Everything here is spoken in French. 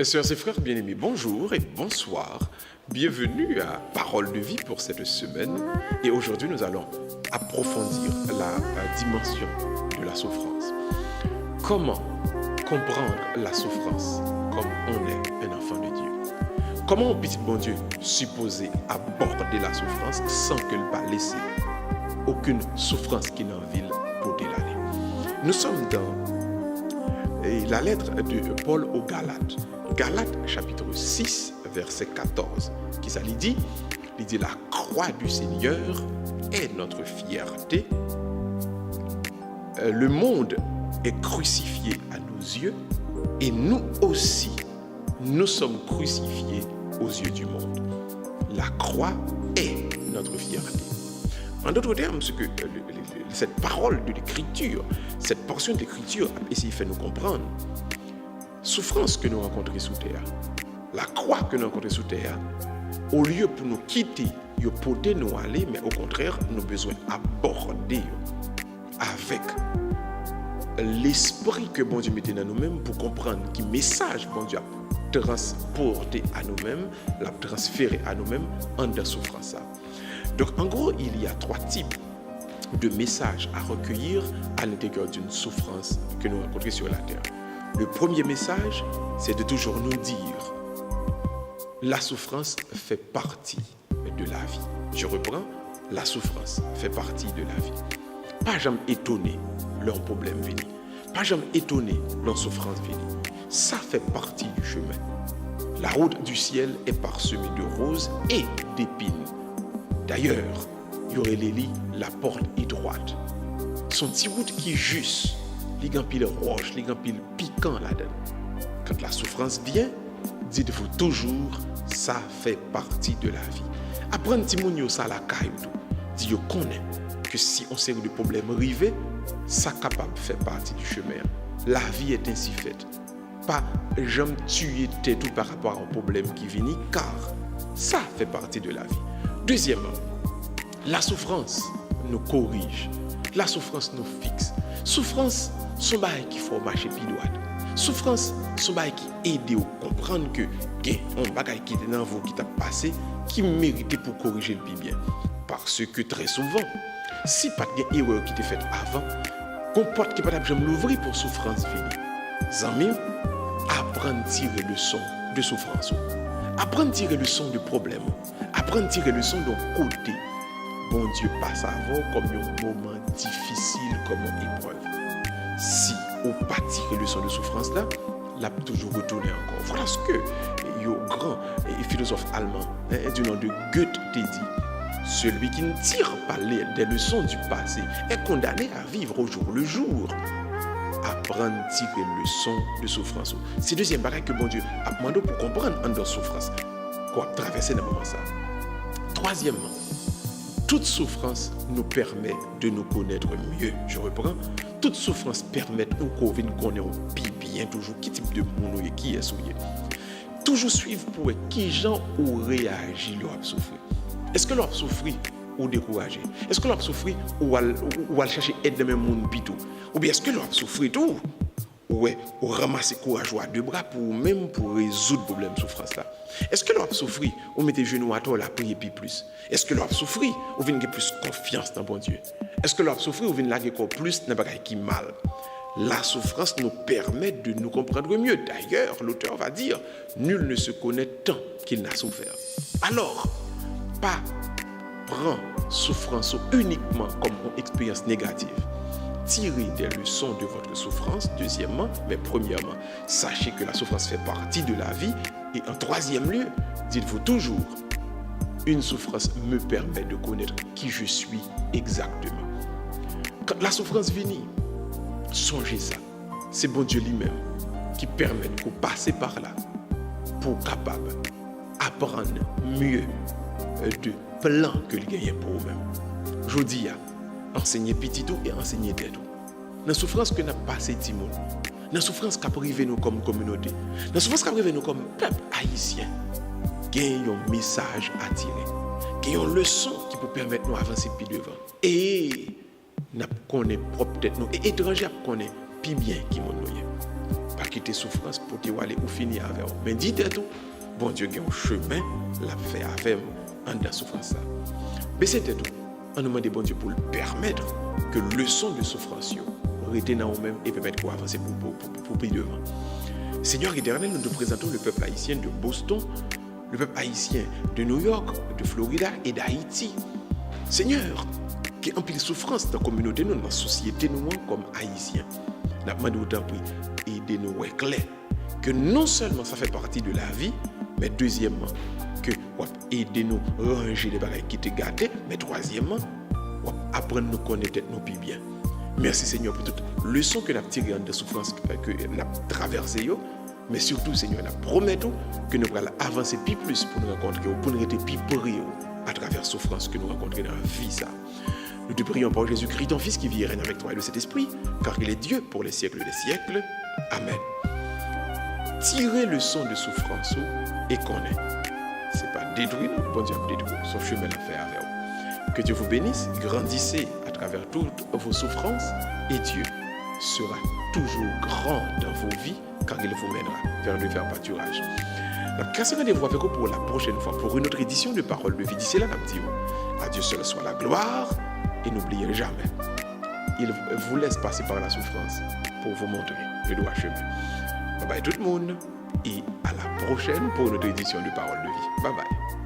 Sœurs et frères bien-aimés, bonjour et bonsoir. Bienvenue à Parole de vie pour cette semaine. Et aujourd'hui, nous allons approfondir la dimension de la souffrance. Comment comprendre la souffrance comme on est un enfant de Dieu? Comment, petit bon Dieu, supposé aborder la souffrance sans qu'elle ne va laisser aucune souffrance qui n'en ville pour délaler? Nous sommes dans la lettre de Paul aux Galates. Galates chapitre 6, verset 14, qui ça lui dit, la croix du Seigneur est notre fierté. Le monde est crucifié à nos yeux et nous aussi, nous sommes crucifiés aux yeux du monde. La croix est notre fierté. En d'autres termes, ce que cette parole de l'écriture, cette portion d'écriture a essayé de faire nous comprendre, souffrance que nous rencontrons sous terre, la croix que nous rencontrons sous terre, au lieu pour nous quitter, pour nous aller, mais au contraire, nous avons besoin d'aborder avec l'esprit que bon Dieu mettait dans nous-mêmes pour comprendre quel message bon Dieu a transporté à nous-mêmes, l'a transféré à nous-mêmes en de souffrance. Donc en gros, il y a 3 types de messages à recueillir à l'intérieur d'une souffrance que nous rencontrons sur la terre. Le premier message, c'est de toujours nous dire la souffrance fait partie de la vie. Je reprends, la souffrance fait partie de la vie. Pas jamais étonné leur problème venu. Pas jamais étonné leur souffrance venu. Ça fait partie du chemin. La route du ciel est parsemée de roses et d'épines. D'ailleurs, il y aurait les lits, la porte est droite. Son petit route qui est juste. Les gens pile roche, les gens pile piquant là-dedans. Quand la souffrance vient, dites-vous toujours, ça fait partie de la vie. Apprendre petit moun yo ça la caille tout. Dit yo connaît que si on série de problèmes arrivés, ça capable faire partie du chemin. La vie est ainsi faite. Pas jamais tuer tête tout par rapport à un problème qui vient, car ça fait partie de la vie. Deuxièmement, la souffrance nous corrige. La souffrance nous fixe. Souffrance, son bail qui faut marcher pilote. Souffrance, son bail qui aide à comprendre que un bagage qui est dans vous qui t'a passé, qui méritait pour corriger le bien. Parce que très souvent, si pas de erreur qui t'est faite avant, comporte qui pas jamais l'ouvrir pour souffrance finie. Zami, apprendre à tirer le son de souffrance. Apprendre à tirer le son de problème. Apprendre à tirer le son de côté. Bon Dieu passe avant comme un moment difficile, comme une épreuve. Si on pas tiré le son de souffrance là, l'a toujours retourné encore. Voilà ce que le grand philosophe allemand du nom de Goethe t'a dit. Celui qui ne tire pas des leçons du passé est condamné à vivre au jour le jour. Apprendre à tirer le son de souffrance. C'est le deuxième bagage que bon Dieu a demandé pour comprendre en de souffrance. Quoi traverser dans le moment ça. Troisièmement, toute souffrance nous permet de nous connaître mieux. Je reprends. Toute souffrance permet de nous connaître bien toujours qui type de monde qui est souillé. Toujours suivre pour qui gens ont réagi leur souffrir. Est-ce que leur souffrir ou découragé? Est-ce que leur souffrir ou à chercher aide de même monde pito? Ou bien est-ce que leur souffrir tout? Ouais, ou ramasser courage à deux bras pour résoudre le problème de souffrance là. Est-ce que l'on souffrir ou mettez genoux à toi la prier plus? Est-ce que l'on souffrir ou vient plus confiance dans bon Dieu? Est-ce que l'on souffrir ou vient laguer plus dans bagay qui mal? La souffrance nous permet de nous comprendre mieux. D'ailleurs, l'auteur va dire nul ne se connaît tant qu'il n'a souffert. Alors, pas prendre souffrance uniquement comme une expérience négative. Tirez des leçons de votre souffrance, deuxièmement, mais premièrement, sachez que la souffrance fait partie de la vie. Et en troisième lieu, dites-vous toujours, une souffrance me permet de connaître qui je suis exactement. Quand la souffrance vient, songez ça. C'est bon Dieu lui-même qui permet de passer par là pour capable apprendre mieux de plans que le gagne pour vous-même. Je dis, enseigner petit tout et enseigner d'aide. Dans la souffrance que nous avons passé, Timon, dans la souffrance qui a privé nous comme communauté, dans la souffrance qui a privé nous comme peuple haïtien, il y a un message à tirer, il y a une leçon qui peut permettre de nous avancer plus devant. Et nous connaissons propre tête nous, et étrangers connaissent plus bien qui nous. quitter souffrance pour te aller ou finir avec eux. Mais dites tout, bon Dieu, il y a un chemin, l'a fait avec en dans souffrance. Mais c'était tout. On nous demande bon Dieu pour le permettre que le leçon de souffrance reste dans nous-mêmes et permettre qu'on avance pour plus devant. Seigneur éternel, nous te présentons le peuple haïtien de Boston, le peuple haïtien de New York, de Florida et d'Haïti. Seigneur, qui empile souffrance dans la communauté, dans la société, nous, comme haïtiens. Nous demandons autant pour aider nous clair que non seulement ça fait partie de la vie, mais deuxièmement, que aider nous ranger les bagages qui te gâtent, mais troisièmement, apprendre à nous connaître nous plus bien. Merci Seigneur pour toute leçon que nous avons tirée de souffrance que nous avons traversée, mais surtout Seigneur, nous promettons que nous allons avancer plus pour nous rencontrer, pour nous être plus près à travers la souffrance que nous rencontrons dans la vie. Ça. Nous te prions par Jésus-Christ, ton Fils qui vit et règne avec toi et de cet esprit, car il est Dieu pour les siècles des siècles. Amen. Tirez le son de souffrance et connaît. Ce n'est pas détruire, bon Dieu détruire son chemin à faire avec vous. Que Dieu vous bénisse, grandissez à travers toutes vos souffrances et Dieu sera toujours grand dans vos vies car il vous mènera vers le vert pâturage. La casse rendez-vous avec vous pour la prochaine fois pour une autre édition de Parole de vie. D'ici là, à Dieu seul soit la gloire et n'oubliez jamais, il vous laisse passer par la souffrance pour vous montrer le droit chemin. Bye bye tout le monde et à la prochaine pour une autre édition de Parole de vie. Bye bye.